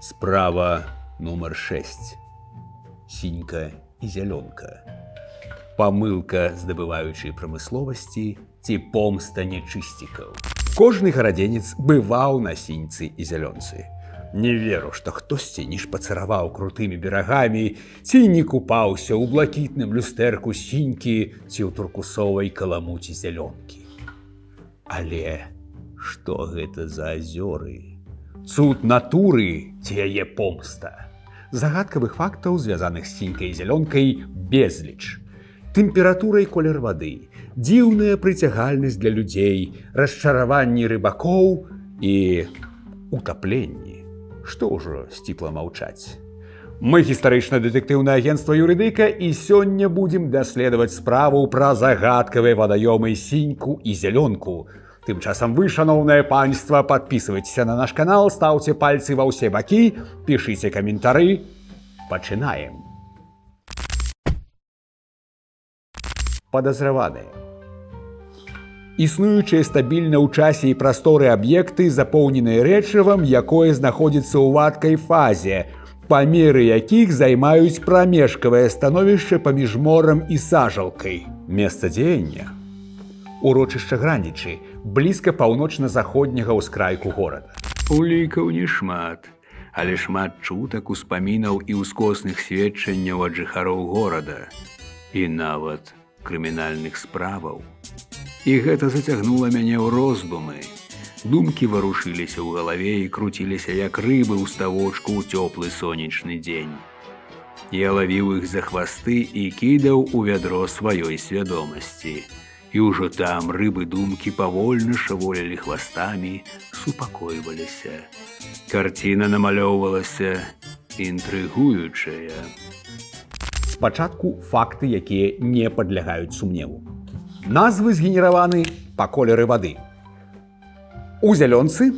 Справа нумар 6. Сінька і зялёнка. Памылка здабываючай прамысловасці ці помста нячысцікаў. Кожны гарадзенец бываў на сіньцы і зялёнцы. Не веру, што хтосьці не шпацыраваў крутымі берагамі ці не купаўся ў блакітным люстэрку сінькі ці ў туркусовай каламуці зялёнкі. Але што гэта за азёры? Цуд натуры ці яе помста? Загадкавых фактаў, звязаных з сінькай і зялёнкай, безліч. Тэмпература і колер вады, дзіўная прыцягальнасць для людзей, расчараванні рыбакоў і утапленні. Што ўжо сціпла маўчаць. Мы гістарычна-дэтэктыўнае агенцтва «Юрыдыка» і сёння будзем даследаваць справу пра загадкавыя вадаёмы сіньку і зялёнку. Тым часам вы, шаноўнае панства, падпісвайцеся на наш канал, стаўце пальцы ва ўсе бакі, пішыце каментары. Пачынаем. Падазраваныя. Існуючыя стабільна ў часе і прасторы аб'екты, запоўненыя рэчывам, якое знаходзіцца ў вадкай фазе, памеры якіх займаюць прамежкавае становішча паміж морам і сажалкай. Месца дзеяння – урочышча Гранічы, блізка паўночна-заходняга ўскрайку горада. Улікаў не шмат, але шмат чутак, успамінаў і ўскосных сведчанняў ад жыхароў горада. І нават крымінальных справаў. І гэта зацягнула мяне ў роздумы. Думкі варушыліся ў галаве і круціліся, як рыбы ў ставочку ў цёплы сонечны дзень. Я лавіў іх за хвасты і кідаў у вядро сваёй свядомасці. І ўжо там рыбы думкі павольна шаволілі хвастамі, супакойваліся. Карціна намалёўвалася інтрыгуючая. Спачатку факты, якія не падлягаюць сумневу. Назвы згенераваны па колеры вады. У зялёнцы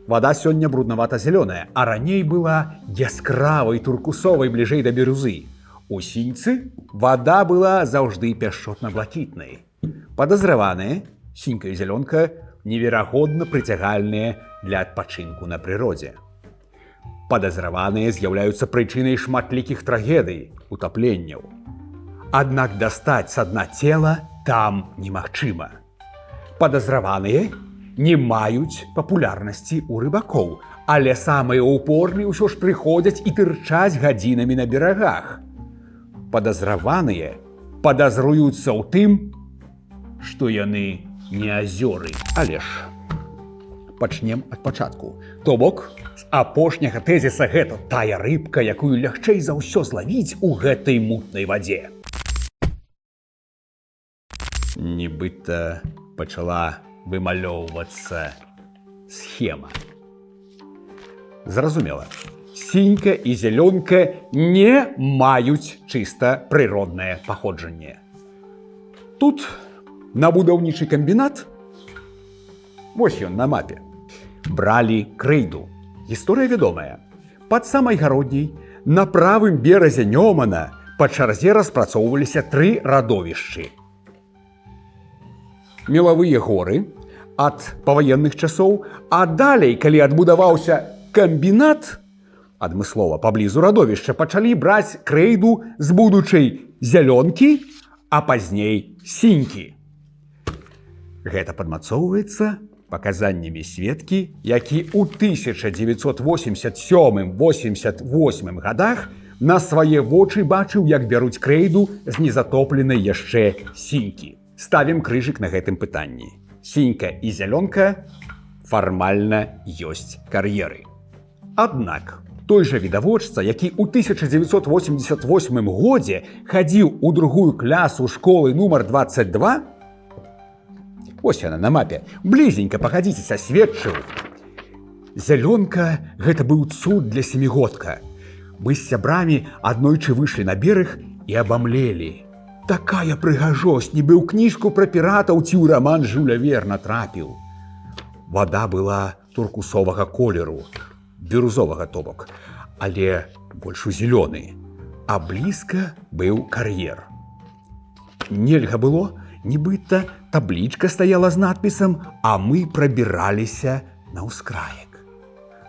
вада сёння бруднавата-зялёная, а раней была яскравай туркусовай бліжэй да бірюзы. У сіньцы вада была заўжды пяшчотна-блакітнай. Падазраваныя, сінька і зялёнка, неверагодна прыцягальныя для адпачынку на прыродзе. Падазраваныя з'яўляюцца прычынай шматлікіх трагедый, утапленняў. Аднак дастаць са дна цела там немагчыма. Падазраваныя не маюць папулярнасці ў рыбакоў, але самыя ўпорныя ўсё ж прыходзяць і тырчаць гадзінамі на берагах. Падазраваныя падазруюцца ў тым, што яны не азёры. Але ж пачнем ад пачатку. То бок, з апошняга тэзіса гэта тая рыбка, якую лягчэй за ўсё злавіць у гэтай мутнай вадзе. Нібыта пачала вымалёўвацца схема. Зразумела, сінька і зялёнка не маюць чыста прыроднае паходжанне. Тут на будаўнічы камбінат, вось ён на мапе, бралі крэйду. Гісторыя вядомая. Пад самай гародняй, на правым беразе Нёмана па чарзе распрацоўваліся 3 радовішчы. Мелавыя горы ад паваенных часоў, а далей, калі адбудаваўся камбінат, адмыслова паблізу радовішча пачалі браць крэйду з будучай зялёнкі, а пазней сінькі. Гэта падмацоўваецца паказаннямі сведкі, які ў 1987-88 гадах на свае вочы бачыў, як бяруць крэйду з незатопленай яшчэ сінькі. Ставім крыжык на гэтым пытанні. Сінька і зялёнка фармальна ёсць кар'еры. Аднак той жа відавочца, які ў 1988 годзе хадзіў у другую класу школы нумар 22, ось яна на мапе, блізенька пагадзіцеся, сведчыў. Зялёнка гэта быў цуд для семігодка. Мы з сябрамі аднойчы выйшлі на бераг і абамлелі. Такая прыгажосць, нібы ў кніжку пра піратаў ці ў раман Жюля Верна трапіў. Вада была туркусовага колеру, бірузовага то бок, але больш у зялёны, а блізка быў кар'ер. Нельга было, нібыта таблічка стаяла з надпісам, а мы прабіраліся на ўскраек.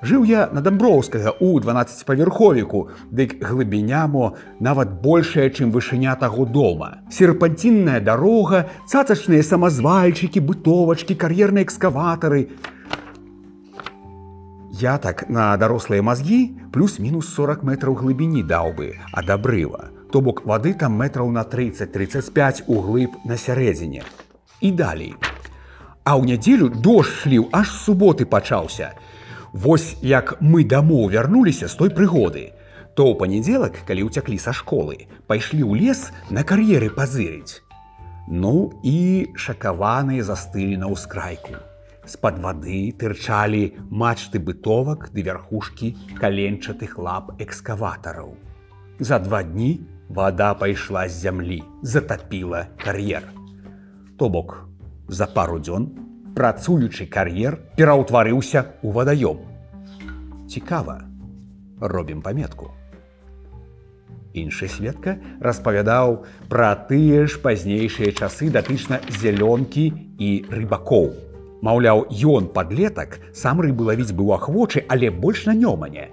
Жыў я на Дамброўскага ў 12павярховіку, дык глыбіня мо нават большая, чым вышыня таго дома. Серпанцінная дарога, цацачныя самазвальчыкі, бытовачкі, кар'ерныя экскаватары. Я так на дарослыя мазгі плюс-мінус 40 метраў глыбіні даў бы ад абрыва. То бок вады там метраў на 30-35 углыб на сярэдзіне. І далей. А ў нядзелю дождж ліў, аж з суботы пачаўся. Вось як мы дамоў вярнуліся з той прыгоды, то ў панядзелак, калі ўцяклі са школы, пайшлі ў лес на кар'еры пазырыць. Ну і шакаваныя застылі на ўскрайку. З-пад вады тырчалі мачты бытовак ды вярхушкі каленчатых лап экскаватараў. За 2 дні вада пайшла з зямлі, затапіла кар'ер. То бок, за пару дзён працуючы кар'ер пераўтварыўся ў вадаём. Цікава. Робім паметку. Іншы сведка распавядаў пра тыя ж пазнейшыя часы датычна зялёнкі і рыбакоў. Маўляў, ён, падлетак, сам рыбы лавіць быў ахвочы, але больш на нёмане.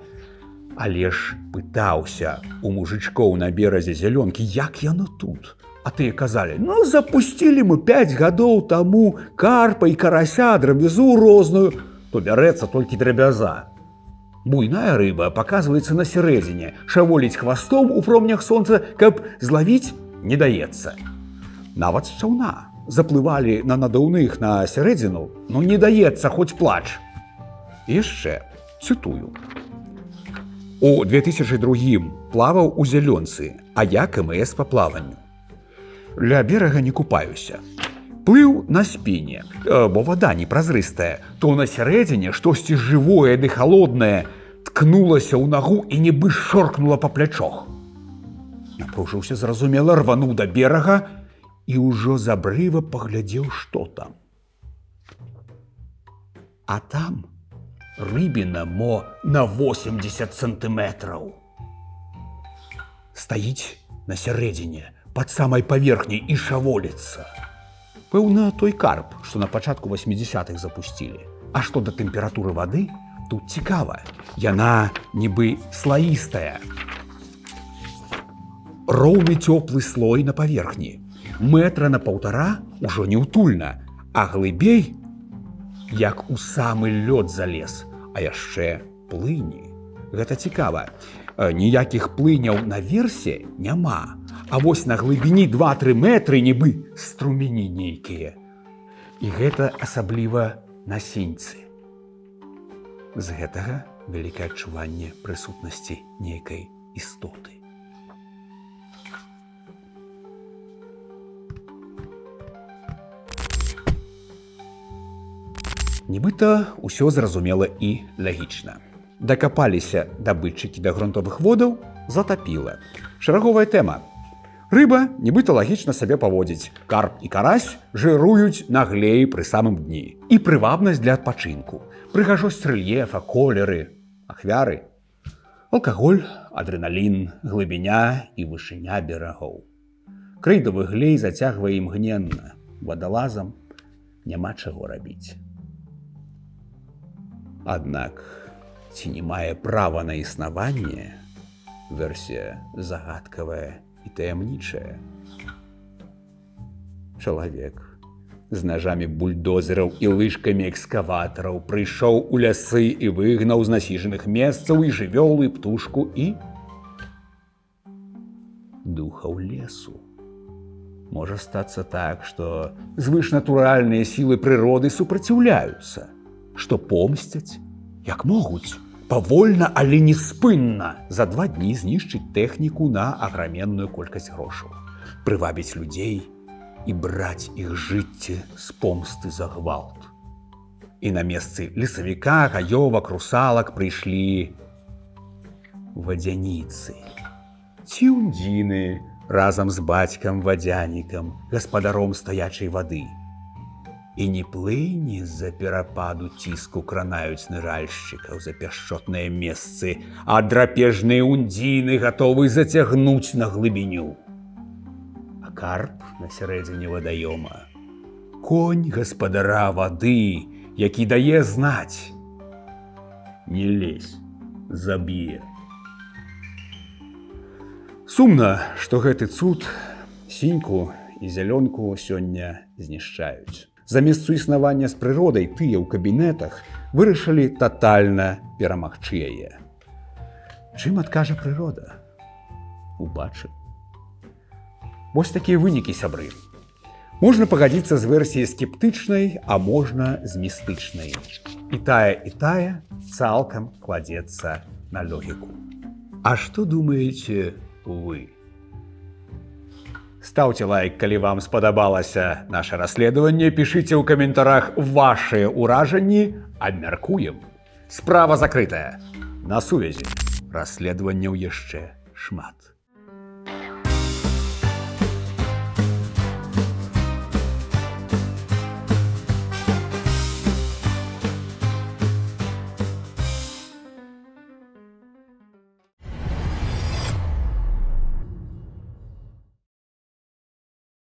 Але ж пытаўся у мужычкоў на беразе зялёнкі, як яно тут? А тыя казалі, ну запусцілі мы 5 гадоў таму карпа і карася, драбязу розную, то бярэцца толькі драбяза. Буйная рыба паказваецца на сярэдзіне, шаволіць хвастом у промнях сонца, каб злавіць, не даецца. Нават з чаўна заплывалі на надаўных на сярэдзіну, ну не даецца, хоць плач. І яшчэ, цытую. У 2002 плаваў у зялёнцы, а я КМС па плаванню. Ля берага не купаюся. Плыў на спіне, бо вада непразрыстая, то на сярэдзіне штосьці жывое ды халоднае ткнулася ў нагу і нібы шоркнула па плячох. Напружыўся зразумела, рвануў да берага і ўжо з абрыва паглядзеў, што там. А там рыбіна мо на 80 сантыметраў. Стаіць на сярэдзіне, пад самай паверхняй і шаволіцца. Пэўна, той карп, што на пачатку 80-х запусцілі. А што да тэмпературы вады, тут цікава. Яна нібы слаістая. Роўны цёплы слой на паверхні. Метра на 1,5 ўжо неўтульна, а глыбей, як у самы лёд залез, а яшчэ плыні. Гэта цікава. Ніякіх плыняў наверсе няма. А вось на глыбіні 2-3 метры нібы струмені нейкія. І гэта асабліва на сіньцы. З гэтага вялікае адчуванне прысутнасці нейкай істоты. Нібыта ўсё зразумела і лагічна. Дакапаліся дабытчыкі да грунтовых водаў, затапіла. Шараговая тэма. Рыба нібыта лагічна сабе паводзіць. Карп і карась жыруюць на глеі пры самым дні. І прывабнасць для адпачынку. Прыгажосць рэльефа, колеры, ахвяры. Алкаголь, адрэналін, глыбіня і вышыня берагоў. Крэйдавы глей зацягвае імгненна. Вадалазам няма чаго рабіць. Аднак, ці не мае права на існаванне, версія загадкавая і таямнічая. Чалавек з нажамі бульдозераў і лыжкамі экскаватараў прыйшоў у лясы і выгнаў з насіжаных месцаў і жывёл, і птушку, і духаў лесу. Можа стацца так, што звышнатуральныя сілы прыроды супраціўляюцца, што помсцяць, як могуць, павольна, але неспынна за 2 дні знішчыць тэхніку на аграменную колькасць грошаў, прывабіць людзей і браць іх жыцці з помсты за гвалт. І на месцы лесавіка, гаёвак, русалак прыйшлі вадзяніцы, ціўндзіны разам з бацькам-вадзянікам, гаспадаром стаячай вады. І не плыні з-за перападу ціску кранаюць ныральшчыкаў за пяшчотныя месцы, а драпежныя ундзіны гатовы зацягнуць на глыбіню. А карп на сярэдзіне вадаёма — конь гаспадара вады, які дае знаць. Не лезь, заб'е. Сумна, што гэты цуд сіньку і зялёнку сёння знішчаюць. Замест суіснавання з прыродай тыя ў кабінетах вырашылі татальна перамагчы яе. Чым адкажа прырода? Убачым. Вось такія вынікі, сябры. Можна пагадзіцца з версіяй скептычнай, а можна з містычнай. І тая цалкам кладзецца на логіку. А што думаеце вы? Стаўце лайк, калі вам спадабалася наша расследаванне, пішыце ў каментарах вашыя ўражанні, абмяркуем. Справа закрытая. На сувязі. Расследаванняў яшчэ шмат.